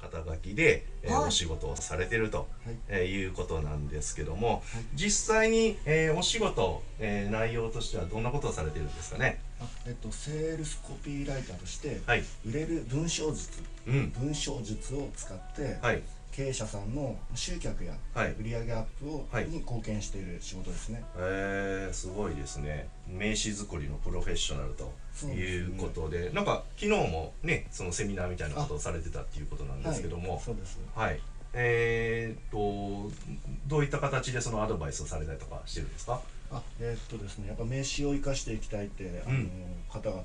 肩書きで、はいお仕事をされてると、いうことなんですけども、はい、実際に、お仕事、内容としてはどんなことをされてるんですかね。セールスコピーライターとして、はい。売れる文章術、うん。文章術を使って、はい。経営者さんの集客やはい。売上アップはい。に貢献している仕事ですね。すごいですね。名刺作りのプロフェッショナルとそうですね。いうことで、なんか昨日もね、そのセミナーみたいなことをされてたっていうことなんですけども、そうです。はい。どういった形でそのアドバイスをされたりとかしてるんですか？ですね、やっぱ名刺を生かしていきたいって、うん。方々